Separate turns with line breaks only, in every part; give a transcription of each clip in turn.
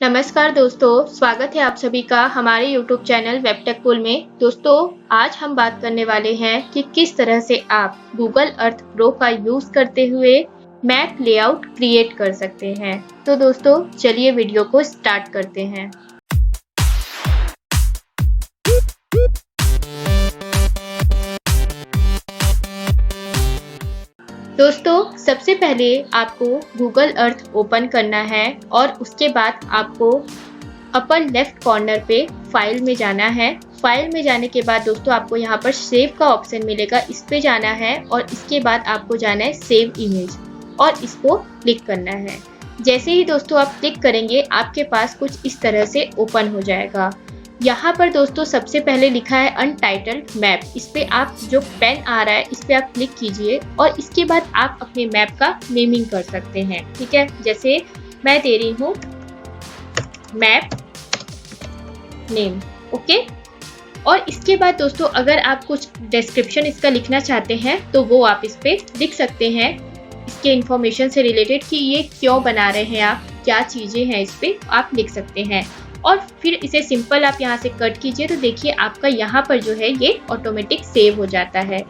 नमस्कार दोस्तों, स्वागत है आप सभी का हमारे YouTube चैनल वेबटेक कुल में। दोस्तों, आज हम बात करने वाले हैं कि किस तरह से आप गूगल अर्थ प्रो का यूज करते हुए मैप लेआउट क्रिएट कर सकते हैं। तो दोस्तों, चलिए वीडियो को स्टार्ट करते हैं। दोस्तों, सबसे पहले आपको गूगल अर्थ ओपन करना है और उसके बाद आपको अपर लेफ्ट कॉर्नर पे फाइल में जाना है। फाइल में जाने के बाद दोस्तों आपको यहाँ पर सेव का ऑप्शन मिलेगा, इस पे जाना है और इसके बाद आपको जाना है सेव इमेज और इसको क्लिक करना है। जैसे ही दोस्तों आप क्लिक करेंगे आपके पास कुछ इस तरह से ओपन हो जाएगा। यहाँ पर दोस्तों सबसे पहले लिखा है अनटाइटल्ड मैप, इस पे आप जो पेन आ रहा है इस पे आप क्लिक कीजिए और इसके बाद आप अपने मैप का नेमिंग कर सकते हैं। ठीक है, जैसे मैं दे रही हूँ मैप नेम। ओके, और इसके बाद दोस्तों अगर आप कुछ डिस्क्रिप्शन इसका लिखना चाहते हैं तो वो आप इस पे लिख सकते हैं, इसके इंफॉर्मेशन से रिलेटेड कि ये क्यों बना रहे हैं, आप क्या चीजें हैं इस पे आप लिख सकते हैं। और फिर इसे सिंपल आप यहाँ से कट कीजिए तो देखिए आपका यहाँ पर जो है ये ऑटोमेटिक सेव हो जाता है।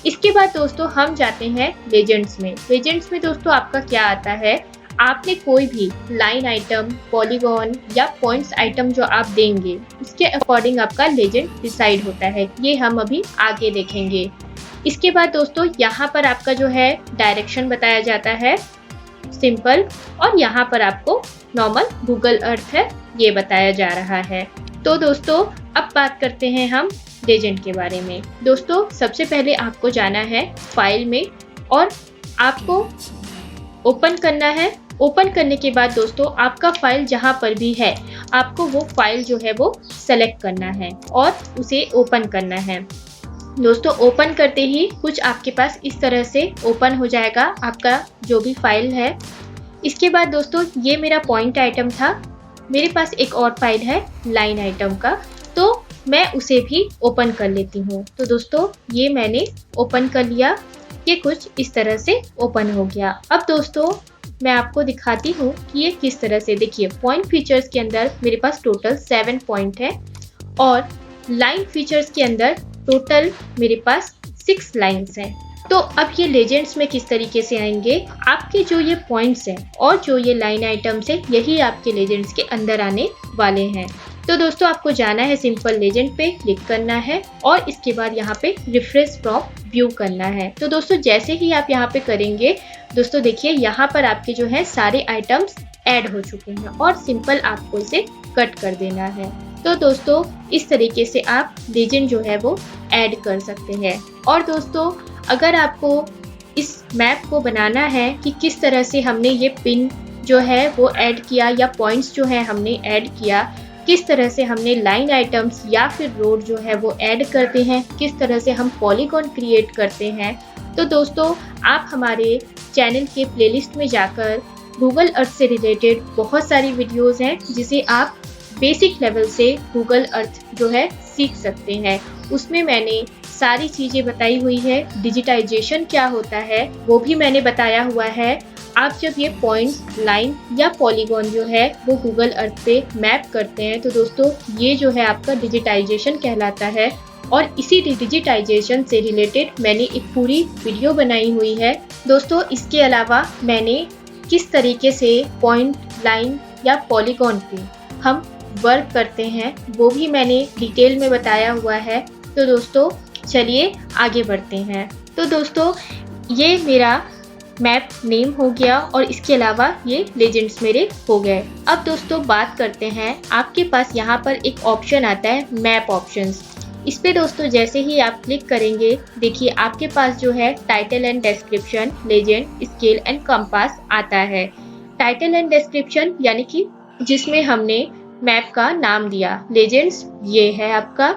इसके बाद दोस्तों हम जाते हैं लेजेंड्स में। लेजेंड्स में दोस्तों आपका क्या आता है, आपने कोई भी लाइन आइटम, पॉलीगॉन या पॉइंट्स आइटम जो आप देंगे उसके अकॉर्डिंग आपका लेजेंड डिसाइड होता है। ये हम अभी आगे देखेंगे। इसके बाद दोस्तों यहाँ पर आपका जो है डायरेक्शन बताया जाता है सिंपल, और यहाँ पर आपको नॉर्मल गूगल अर्थ है ये बताया जा रहा है। तो दोस्तों अब बात करते हैं हम लेजेंड के बारे में। दोस्तों सबसे पहले आपको जाना है फाइल में और आपको ओपन करना है। ओपन करने के बाद दोस्तों आपका फाइल जहां पर भी है आपको वो फाइल जो है वो सेलेक्ट करना है और उसे ओपन करना है। दोस्तों ओपन करते ही कुछ आपके पास इस तरह से ओपन हो जाएगा आपका जो भी फाइल है। इसके बाद दोस्तों ये मेरा पॉइंट आइटम था, मेरे पास एक और फाइल है लाइन आइटम का, तो मैं उसे भी ओपन कर लेती हूँ। तो दोस्तों ये मैंने ओपन कर लिया, ये कुछ इस तरह से ओपन हो गया। अब दोस्तों मैं आपको दिखाती हूँ कि ये किस तरह से, देखिए पॉइंट फीचर्स के अंदर मेरे पास टोटल 7 पॉइंट है और लाइन फीचर्स के अंदर टोटल मेरे पास 6 लाइन्स हैं। तो अब ये लेजेंड्स में किस तरीके से आएंगे, आपके जो ये पॉइंट्स हैं और जो ये लाइन आइटम्स है यही आपके लेजेंड्स के अंदर आने वाले हैं। तो दोस्तों आपको जाना है सिंपल लेजेंड पे क्लिक करना है और इसके बाद यहाँ पे रिफ्रेश फ्रॉम व्यू करना है। तो दोस्तों जैसे ही आप यहाँ पे करेंगे दोस्तों देखिए यहाँ पर आपके जो है सारे आइटम्स ऐड हो चुके हैं और सिंपल आपको इसे कट कर देना है। तो दोस्तों इस तरीके से आप लेजेंड जो है वो ऐड कर सकते हैं। और दोस्तों अगर आपको इस मैप को बनाना है कि किस तरह से हमने ये पिन जो है वो ऐड किया या पॉइंट्स जो है हमने ऐड किया, किस तरह से हमने लाइन आइटम्स या फिर रोड जो है वो ऐड करते हैं, किस तरह से हम पॉलीगॉन क्रिएट करते हैं, तो दोस्तों आप हमारे चैनल के प्लेलिस्ट में जाकर गूगल अर्थ से रिलेटेड बहुत सारी वीडियोस हैं जिसे आप बेसिक लेवल से गूगल अर्थ जो है सीख सकते हैं। उसमें मैंने सारी चीज़ें बताई हुई है, डिजिटाइजेशन क्या होता है वो भी मैंने बताया हुआ है। आप जब ये पॉइंट, लाइन या पॉलीगॉन जो है वो गूगल अर्थ पे मैप करते हैं तो दोस्तों ये जो है आपका डिजिटाइजेशन कहलाता है और इसी डिजिटाइजेशन से रिलेटेड मैंने एक पूरी वीडियो बनाई हुई है। दोस्तों इसके अलावा मैंने किस तरीके से पॉइंट, लाइन या पॉलीगॉन पे हम वर्क करते हैं वो भी मैंने डिटेल में बताया हुआ है। तो दोस्तों चलिए आगे बढ़ते हैं। तो दोस्तों ये मेरा मैप नेम हो गया और इसके अलावा ये लेजेंड्स मेरे हो गए। अब दोस्तों बात करते हैं, आपके पास यहाँ पर एक ऑप्शन आता है मैप ऑप्शंस। इस पे दोस्तों जैसे ही आप क्लिक करेंगे देखिए आपके पास जो है title and description, legend, scale and compass आता है। टाइटल एंड डिस्क्रिप्शन यानी कि जिसमें हमने मैप का नाम दिया, लेजेंड्स ये है आपका,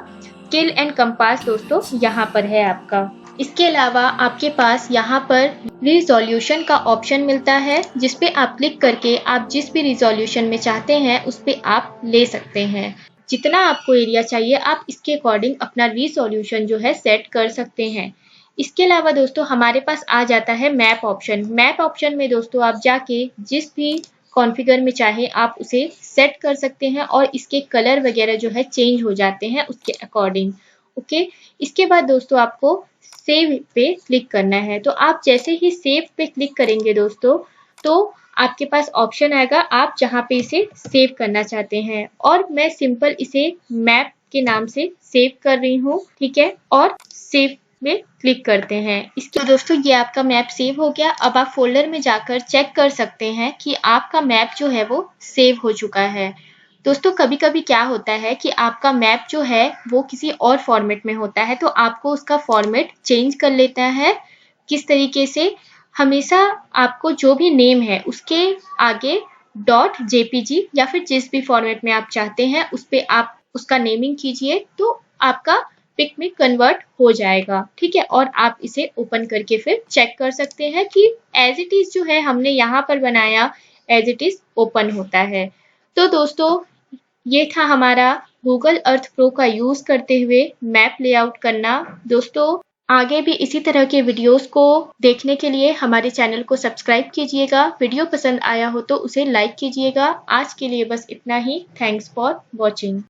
स्केल एंड कंपास दोस्तों यहाँ पर है आपका। इसके अलावा आपके पास यहाँ पर रिजोल्यूशन का ऑप्शन मिलता है जिस पे आप क्लिक करके आप जिस भी रिजोल्यूशन में चाहते हैं उस पे आप ले सकते हैं। जितना आपको एरिया चाहिए आप इसके अकॉर्डिंग अपना रिजोल्यूशन जो है सेट कर सकते हैं। इसके अलावा दोस्तों हमारे पास आ जाता है मैप ऑप्शन। मैप ऑप्शन में दोस्तों आप जाके जिस भी कॉन्फ़िगर में चाहे आप उसे सेट कर सकते हैं और इसके कलर वगैरह जो है चेंज हो जाते हैं उसके अकॉर्डिंग। ओके, इसके बाद दोस्तों आपको सेव पे क्लिक करना है। तो आप जैसे ही सेव पे क्लिक करेंगे दोस्तों, तो आपके पास ऑप्शन आएगा आप जहाँ पे इसे सेव करना चाहते हैं, और मैं सिंपल इसे मैप के नाम से सेव कर रही हूँ, ठीक है। और सेव में क्लिक करते हैं। इसके तो दोस्तों ये आपका मैप सेव हो गया। अब आप फोल्डर में जाकर चेक कर सकते हैं कि आपका मैप जो है वो सेव हो चुका है। दोस्तों कभी कभी क्या होता है कि आपका मैप जो है वो किसी और फॉर्मेट में होता है, तो आपको उसका फॉर्मेट चेंज कर लेता है। किस तरीके से, हमेशा आपको जो भी नेम है उसके आगे .jpg या फिर जिस भी फॉर्मेट में आप चाहते हैं उस पे आप उसका नेमिंग कीजिए, तो आपका पिक में कन्वर्ट हो जाएगा, ठीक है। और आप इसे ओपन करके फिर चेक कर सकते हैं कि एज इट इज जो है हमने यहाँ पर बनाया एज इट इज ओपन होता है। तो दोस्तों ये था हमारा गूगल अर्थ प्रो का यूज करते हुए मैप लेआउट करना। दोस्तों आगे भी इसी तरह के वीडियोस को देखने के लिए हमारे चैनल को सब्सक्राइब कीजिएगा। वीडियो पसंद आया हो तो उसे लाइक कीजिएगा। आज के लिए बस इतना ही। Thanks for watching.